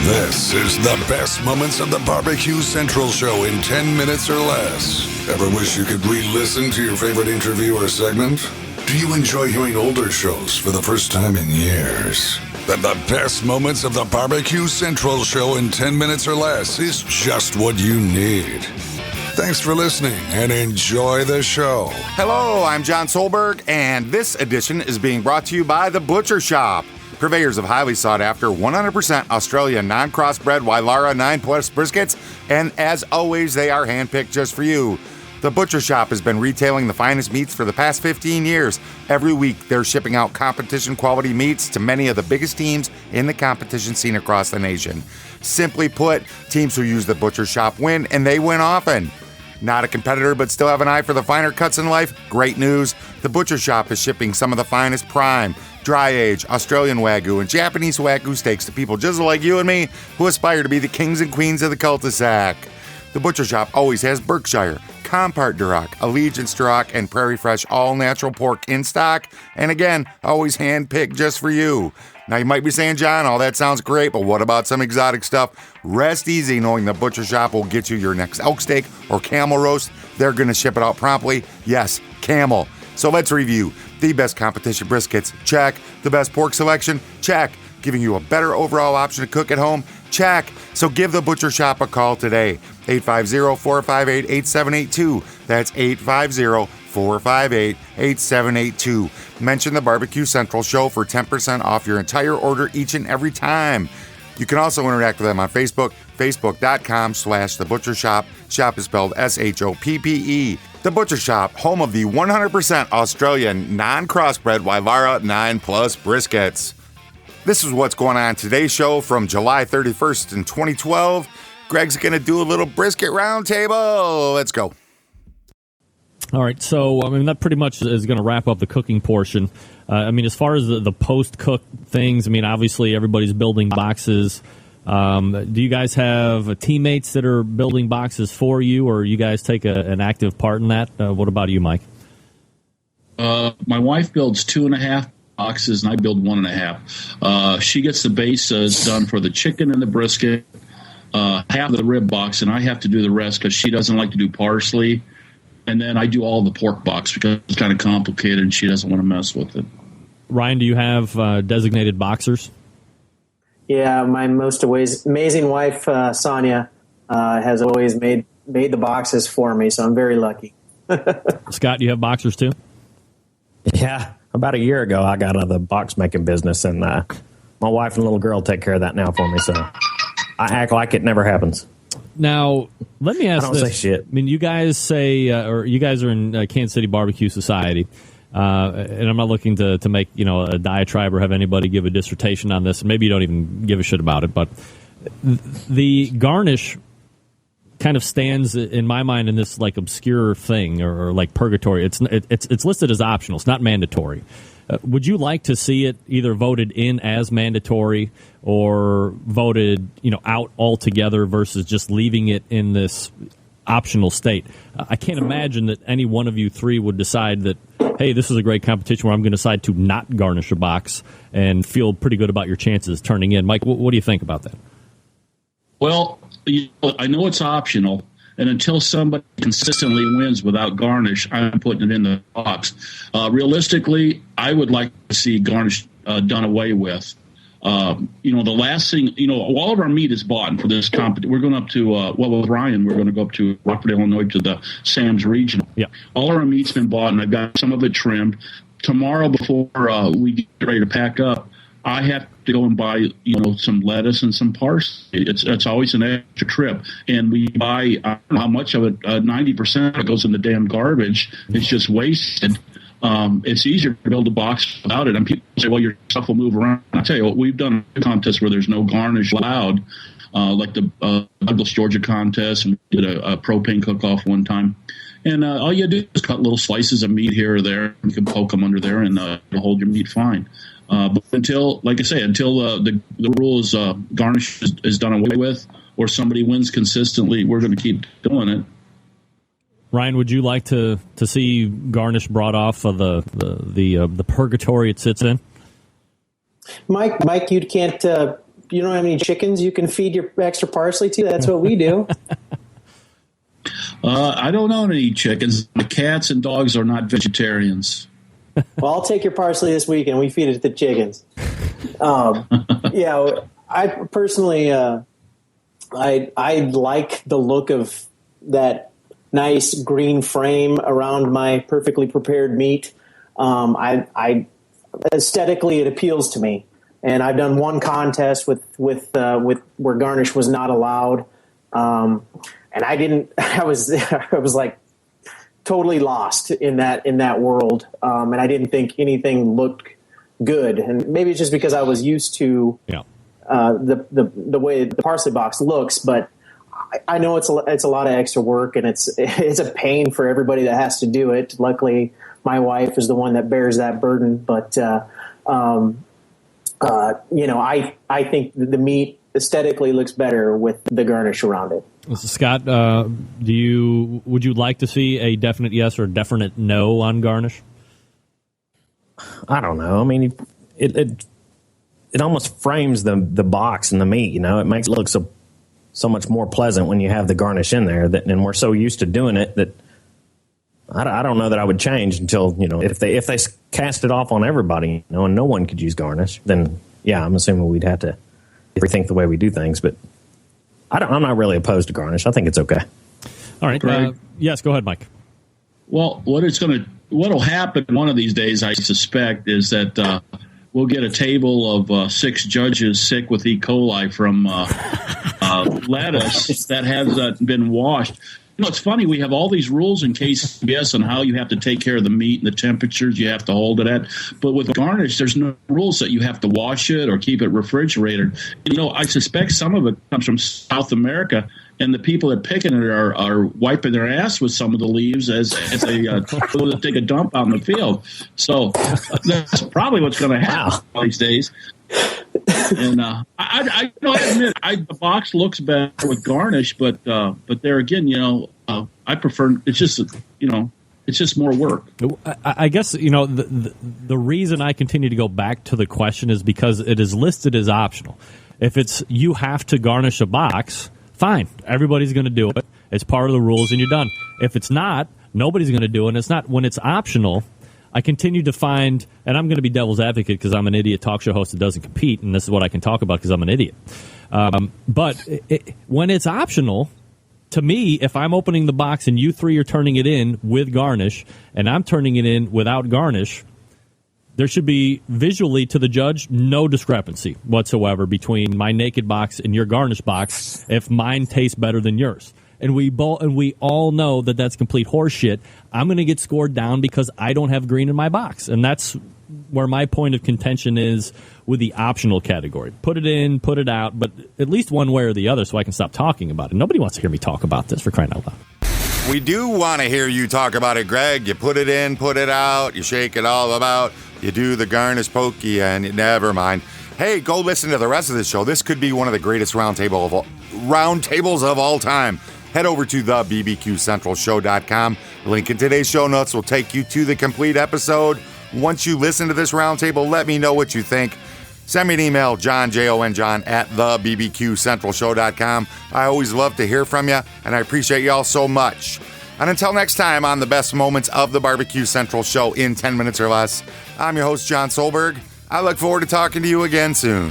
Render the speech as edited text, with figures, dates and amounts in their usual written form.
This is the best moments of the BBQ Central Show in 10 minutes or less. Ever wish you could re-listen to your favorite interview or segment? Do you enjoy hearing older shows for the first time in years? Then the best moments of the BBQ Central Show in 10 minutes or less is just what you need. Thanks for listening and enjoy the show. Hello, I'm John Solberg, and this edition is being brought to you by The Butcher Shop, purveyors of highly sought-after 100% Australian non-crossbred Wylarah 9 Plus briskets, and as always, they are handpicked just for you. The Butcher Shop has been retailing the finest meats for the past 15 years. Every week, they're shipping out competition-quality meats to many of the biggest teams in the competition scene across the nation. Simply put, teams who use the Butcher Shop win, and they win often. Not a competitor, but still have an eye for the finer cuts in life? Great news. The Butcher Shop is shipping some of the finest prime, dry-age, Australian Wagyu, and Japanese Wagyu steaks to people just like you and me who aspire to be the kings and queens of the cul-de-sac. The Butcher Shop always has Berkshire, Compart Duroc, Allegiance Duroc, and Prairie Fresh all-natural pork in stock, and again, always hand-picked just for you. Now, you might be saying, John, all that sounds great, but what about some exotic stuff? Rest easy knowing the Butcher Shop will get you your next elk steak or camel roast. They're going to ship it out promptly. Yes, camel. So let's review. The best competition briskets, check. The best pork selection, check. Giving you a better overall option to cook at home, check. So give the Butcher Shop a call today. 850-458-8782. That's 850-458-8782. Mention the Barbecue Central Show for 10% off your entire order each and every time. You can also interact with them on Facebook, facebook.com/The Butcher Shop. Shop is spelled SHOPPE. The Butcher Shop, home of the 100% Australian non-crossbred Wylarah 9 Plus briskets. This is what's going on today's show from July 31st in 2012. Greg's going to do a little Brisket Round Table. Let's go. All right, so, that pretty much is going to wrap up the cooking portion. As far as the post-cook things, obviously everybody's building boxes. Do you guys have teammates that are building boxes for you, or you guys take an active part in that? What about you, Mike? My wife builds 2.5 boxes, and I build 1.5. She gets the base done for the chicken and the brisket, half of the rib box, and I have to do the rest because she doesn't like to do parsley. And then I do all the pork box because it's kind of complicated and she doesn't want to mess with it. Ryan, do you have designated boxers? Yeah, my most amazing wife, Sonia, has always made the boxes for me, so I'm very lucky. Scott, do you have boxers too? Yeah, about a year ago I got out of the box making business, and my wife and little girl take care of that now for me, so I act like it never happens. Now, let me ask I don't this. say shit. You guys say, or you guys are in Kansas City Barbecue Society, and I'm not looking to make a diatribe or have anybody give a dissertation on this. Maybe you don't even give a shit about it, but the garnish kind of stands in my mind in this like obscure thing or like purgatory. It's listed as optional. It's not mandatory. Would you like to see it either voted in as mandatory or voted, out altogether versus just leaving it in this optional state? I can't imagine that any one of you three would decide that, hey, this is a great competition where I'm going to decide to not garnish a box and feel pretty good about your chances turning in. Mike, what do you think about that? Well, I know it's optional. And until somebody consistently wins without garnish, I'm putting it in the box. Realistically, I would like to see garnish done away with. The last thing, all of our meat is bought. And for this competition, we're going up to, with Ryan, we're going to go up to Rockford, Illinois to the Sam's Regional. Yeah. All of our meat's been bought, and I've got some of it trimmed. Tomorrow, before we get ready to pack up, I have to go and buy, some lettuce and some parsley. It's always an extra trip. And we buy, I don't know how much of it, 90% goes in the damn garbage. It's just wasted. It's easier to build a box without it. And people say, well, your stuff will move around. I tell you what, we've done a contest where there's no garnish allowed, like the Douglas, Georgia contest, and we did a propane cook-off one time. And all you do is cut little slices of meat here or there. You can poke them under there, and it'll hold your meat fine. But until the rule is garnish is done away with, or somebody wins consistently, we're going to keep doing it. Ryan, would you like to see garnish brought off of the purgatory it sits in? Mike, you can't you don't have any chickens you can feed your extra parsley to? That's what we do. I don't own any chickens. The cats and dogs are not vegetarians. Well, I'll take your parsley this week and we feed it to the chickens. Yeah, I personally, I like the look of that nice green frame around my perfectly prepared meat. I aesthetically, it appeals to me. And I've done one contest with where garnish was not allowed. And I was like totally lost in that world. And I didn't think anything looked good. And maybe it's just because I was used to the way the parsley box looks, but I know it's a lot of extra work, and it's a pain for everybody that has to do it. Luckily, my wife is the one that bears that burden. But I think the meat aesthetically looks better with the garnish around it. Scott, would you like to see a definite yes or a definite no on garnish? I don't know. I mean, it almost frames the box and the meat. You know, it makes it look so much more pleasant when you have the garnish in there. And we're so used to doing it that I don't know that I would change until, if they cast it off on everybody, and no one could use garnish, then yeah, I'm assuming we'd have to rethink the way we do things. But I'm not really opposed to garnish. I think it's okay. All right. Yes, go ahead, Mike. Well, what'll happen one of these days, I suspect, is that we'll get a table of 6 judges sick with E. coli from lettuce that hasn't been washed. It's funny. We have all these rules in KCBS on how you have to take care of the meat and the temperatures you have to hold it at. But with garnish, there's no rules that you have to wash it or keep it refrigerated. I suspect some of it comes from South America, and the people that picking it are wiping their ass with some of the leaves as they go to take a dump out in the field. So that's probably what's going to happen these days. And I admit the box looks better with garnish, but there again, I prefer it's just more work. I guess the reason I continue to go back to the question is because it is listed as optional. If it's you have to garnish a box, fine, everybody's going to do it. It's part of the rules, and you're done. If it's not, nobody's going to do it. And it's not when it's optional. I continue to find, and I'm going to be devil's advocate because I'm an idiot talk show host that doesn't compete, and this is what I can talk about because I'm an idiot. But when it's optional, to me, if I'm opening the box and you 3 are turning it in with garnish and I'm turning it in without garnish, there should be visually to the judge no discrepancy whatsoever between my naked box and your garnish box if mine tastes better than yours. And we all know that that's complete horseshit. I'm going to get scored down because I don't have green in my box. And that's where my point of contention is with the optional category. Put it in, put it out, but at least one way or the other so I can stop talking about it. Nobody wants to hear me talk about this, for crying out loud. We do want to hear you talk about it, Greg. You put it in, put it out, you shake it all about, you do the garnish pokey, and never mind. Hey, go listen to the rest of this show. This could be one of the greatest roundtables of all time. Head over to the BBQCentralShow.com. Link in today's show notes will take you to the complete episode. Once you listen to this roundtable, let me know what you think. Send me an email, John, John, at the BBQCentralShow.com. I always love to hear from you, and I appreciate y'all so much. And until next time on the best moments of the Barbecue Central Show in 10 minutes or less, I'm your host, John Solberg. I look forward to talking to you again soon.